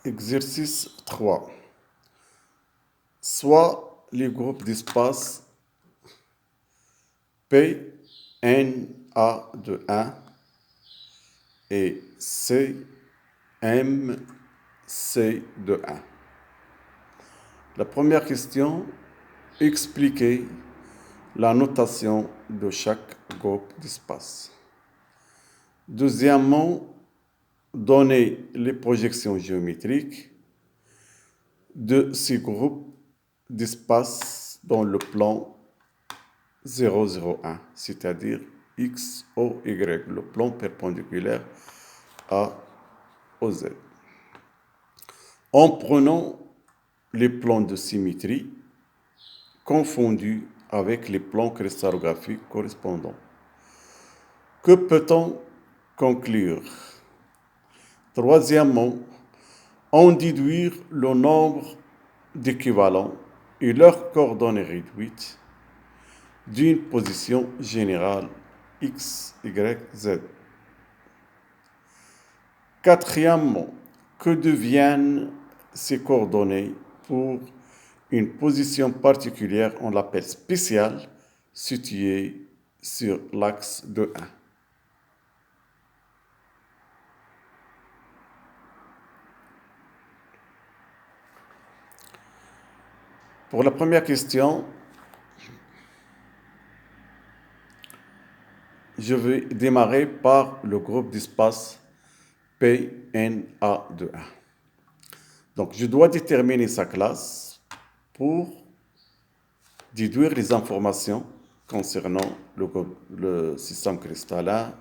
Exercice 3. Soit les groupes d'espace P, N, A de 1 et C, M, C de 1. La première question, expliquer la notation de chaque groupe d'espace. Deuxièmement, donner les projections géométriques de ces groupes d'espace dans le plan 0,0,1, c'est-à-dire X, O, Y, le plan perpendiculaire à OZ. En prenant les plans de symétrie confondus avec les plans cristallographiques correspondants. Que peut-on conclure? Troisièmement, en déduire le nombre d'équivalents et leurs coordonnées réduites d'une position générale X, Y, Z. Quatrièmement, que deviennent ces coordonnées pour une position particulière, on l'appelle spéciale, située sur l'axe de 1. Pour la première question, je vais démarrer par le groupe d'espace PNA de 1. Donc, je dois déterminer sa classe pour déduire les informations concernant le système cristallin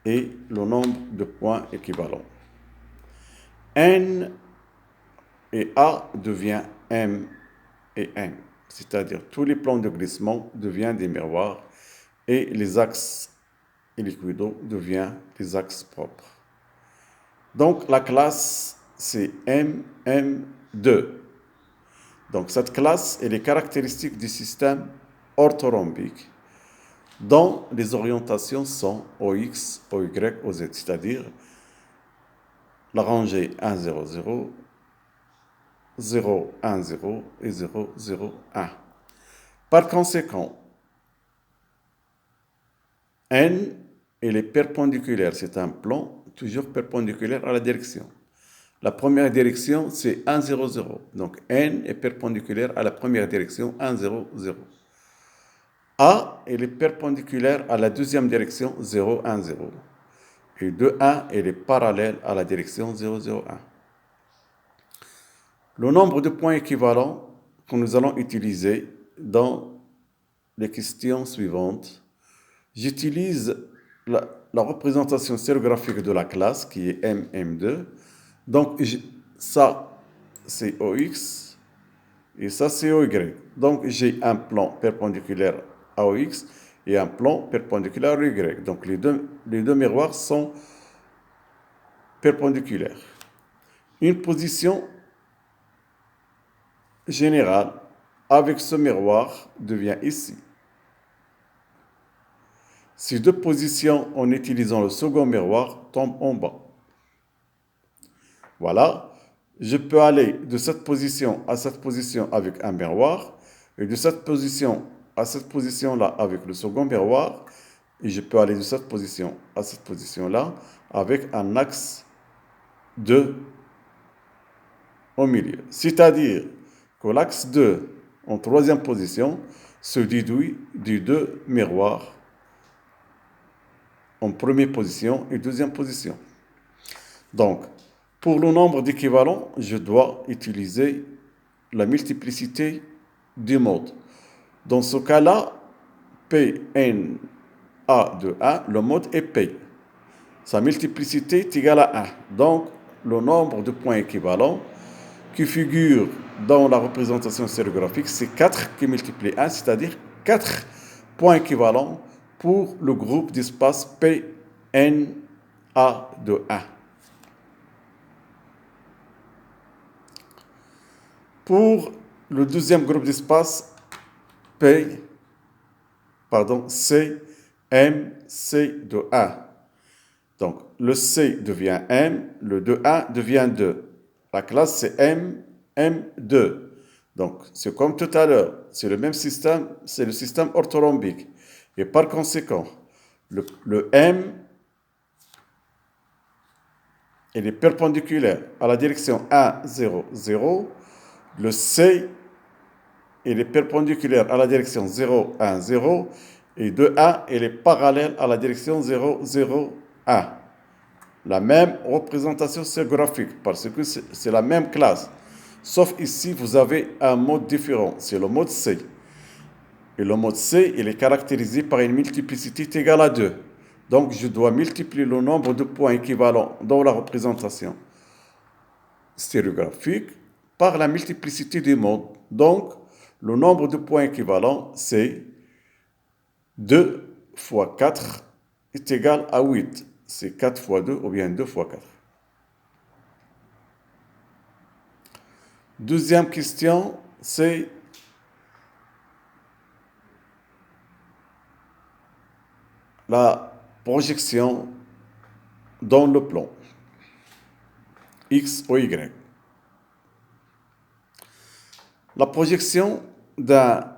et le nombre de points équivalents. N et A devient M et N, c'est-à-dire tous les plans de glissement deviennent des miroirs et les axes liquido deviennent des axes propres. Donc la classe c'est MM2. Donc cette classe elle est caractéristique du système orthorhombique dont les orientations sont OX, OY, OZ, c'est-à-dire la rangée 1, 0, 0, 0, 1, 0 et 0, 0, 1. Par conséquent, N, elle est perpendiculaire, c'est un plan toujours perpendiculaire à la direction. La première direction, c'est 1, 0, 0. Donc, N est perpendiculaire à la première direction, 1, 0, 0. A, elle est perpendiculaire à la deuxième direction, 0, 1, 0. Et de 1, elle est parallèle à la direction 0, 0, 1. Le nombre de points équivalents que nous allons utiliser dans les questions suivantes, j'utilise la représentation stéréographique de la classe qui est MM2. Donc, ça, c'est OX et ça, c'est OY. Donc, j'ai un plan perpendiculaire à OX et un plan perpendiculaire à Y. Donc, les deux miroirs sont perpendiculaires. Une position générale avec ce miroir devient ici. Ces deux positions, en utilisant le second miroir, tombent en bas. Voilà. Je peux aller de cette position à cette position avec un miroir, et de cette position à cette position-là avec le second miroir, et je peux aller de cette position à cette position-là avec un axe 2 au milieu. C'est-à-dire que l'axe 2 en troisième position se déduit des deux miroirs en première position et deuxième position. Donc, pour le nombre d'équivalents, je dois utiliser la multiplicité des modes. Dans ce cas-là, Pn A de 1, le mode est P. Sa multiplicité est égale à 1. Donc, le nombre de points équivalents qui figure dans la représentation stéréographique, c'est 4 qui multiplie 1, c'est-à-dire 4 points équivalents pour le groupe d'espace Pn A de 1. Pour le deuxième groupe d'espace, C, M, C de 1. Donc, le C devient M, le 2A devient 2. La classe, c'est M, M2. Donc, c'est comme tout à l'heure, c'est le même système, c'est le système orthorhombique. Et par conséquent, le M, il est perpendiculaire à la direction 1, 0, 0. Le C, il est perpendiculaire à la direction 0, 1, 0. Et 2A, il est parallèle à la direction 0, 0, 1. La même représentation géographique, parce que c'est la même classe. Sauf ici, vous avez un mode différent, c'est le mode C. Et le mode C, il est caractérisé par une multiplicité égale à 2. Donc, je dois multiplier le nombre de points équivalents dans la représentation stéréographique par la multiplicité des modes. Donc, le nombre de points équivalents, c'est 2 fois 4 est égal à 8. C'est 4 fois 2 ou bien 2 fois 4. Deuxième question, c'est la projection dans le plan X ou Y. La projection d'un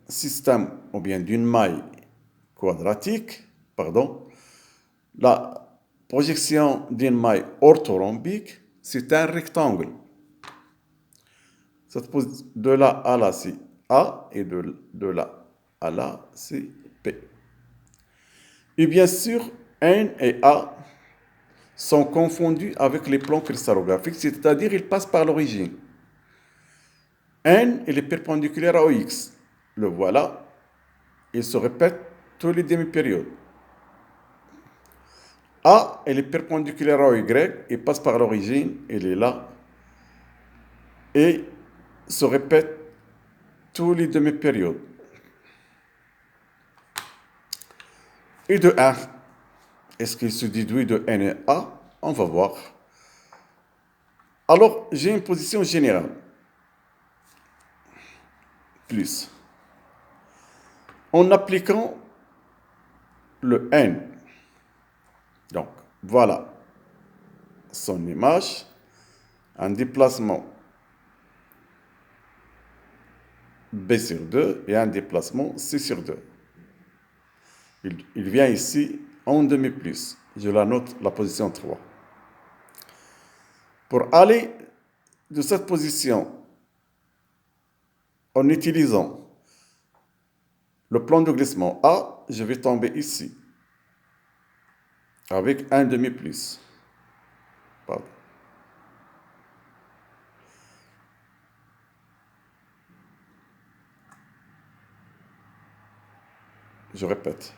système ou bien d'une maille quadratique, la projection d'une maille orthorhombique, c'est un rectangle. De là à là, c'est A, et de là à là, c'est P. Et bien sûr, N et A sont confondus avec les plans cristallographiques, c'est-à-dire ils passent par l'origine. N, il est perpendiculaire à X. Le voilà. Il se répète tous les demi-périodes. A, il est perpendiculaire à Y. Il passe par l'origine. Il est là. Et se répète tous les demi-périodes. Et de 1. Est-ce qu'il se déduit de N et A? On va voir. Alors, j'ai une position générale. Plus. En appliquant le N. Donc, voilà son image. Un déplacement B sur 2 et un déplacement C sur 2. Il vient ici en demi plus. Je la note la position 3. Pour aller de cette position en utilisant le plan de glissement A, je vais tomber ici avec un demi plus. Pardon. Je répète.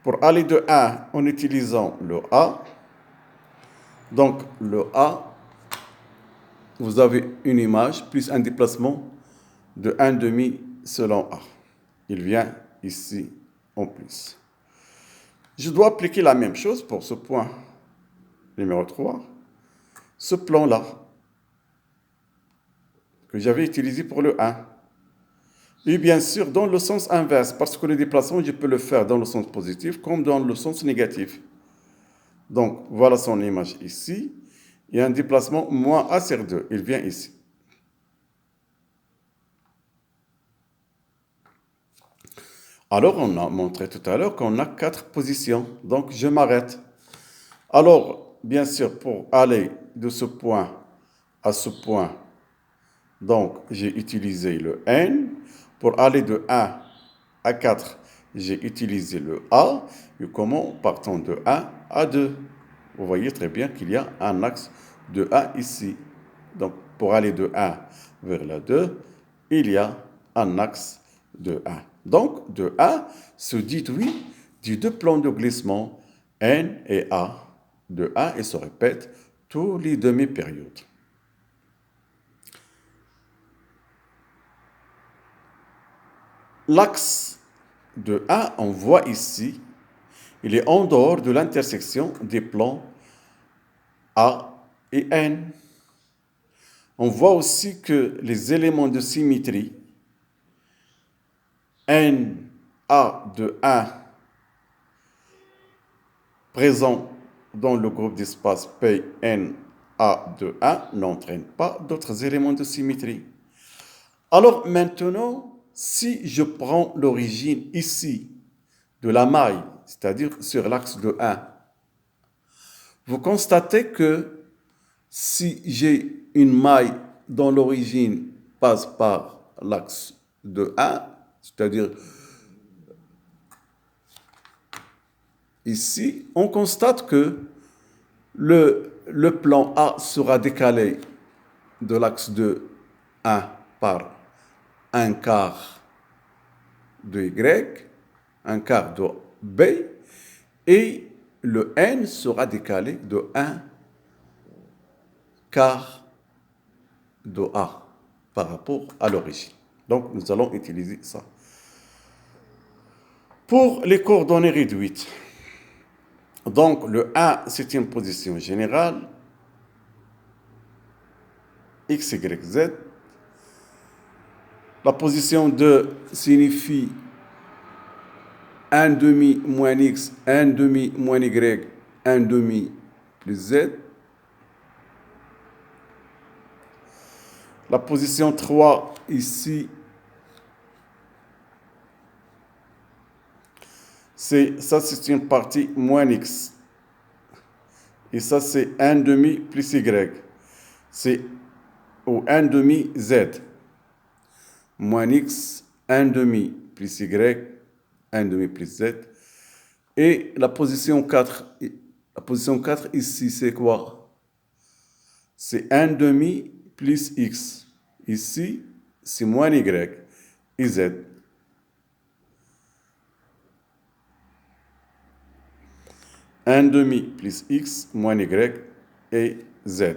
Pour aller de 1 en utilisant le A, donc le A, vous avez une image plus un déplacement de 1 demi selon A. Il vient ici en plus. Je dois appliquer la même chose pour ce point numéro 3, ce plan-là, que j'avais utilisé pour le 1. Et bien sûr, dans le sens inverse, parce que le déplacement, je peux le faire dans le sens positif comme dans le sens négatif. Donc, voilà son image ici. Il y a un déplacement moins A sur 2. Il vient ici. Alors, on a montré tout à l'heure qu'on a 4 positions. Donc, je m'arrête. Alors, bien sûr, pour aller de ce point à ce point, donc, j'ai utilisé le N. Pour aller de 1 à 4, j'ai utilisé le A. Et comment? Partons de 1 à 2. Vous voyez très bien qu'il y a un axe de A ici. Donc, pour aller de 1 vers la 2, il y a un axe de 1. Donc, de 1 se déduit du deux plans de glissement N et A. De 1 et se répète tous les demi-périodes. L'axe de 1, on voit ici, il est en dehors de l'intersection des plans A et N. On voit aussi que les éléments de symétrie N, A de 1 présents dans le groupe d'espace Pn A de 1 n'entraîne pas d'autres éléments de symétrie. Alors maintenant, si je prends l'origine ici de la maille, c'est-à-dire sur l'axe de 1, vous constatez que si j'ai une maille dont l'origine passe par l'axe de 1, c'est-à-dire ici, on constate que le plan A sera décalé de l'axe de 1 par un quart de Y, un quart de B, et le N sera décalé de 1 quart de A par rapport à l'origine. Donc, nous allons utiliser ça. Pour les coordonnées réduites, donc le 1, c'est une position générale, X, Y, Z. La position 2 signifie 1 demi moins X, 1 demi moins Y, 1 demi plus Z. La position 3 ici, c'est une partie moins X. Et ça, c'est 1 demi plus Y. C'est au 1 demi Z. Moins X, 1 demi plus Y, 1 demi plus Z. Et la position 4 ici, c'est quoi? C'est 1 demi plus X. Ici, c'est moins Y et Z. 1 demi plus X moins Y et Z.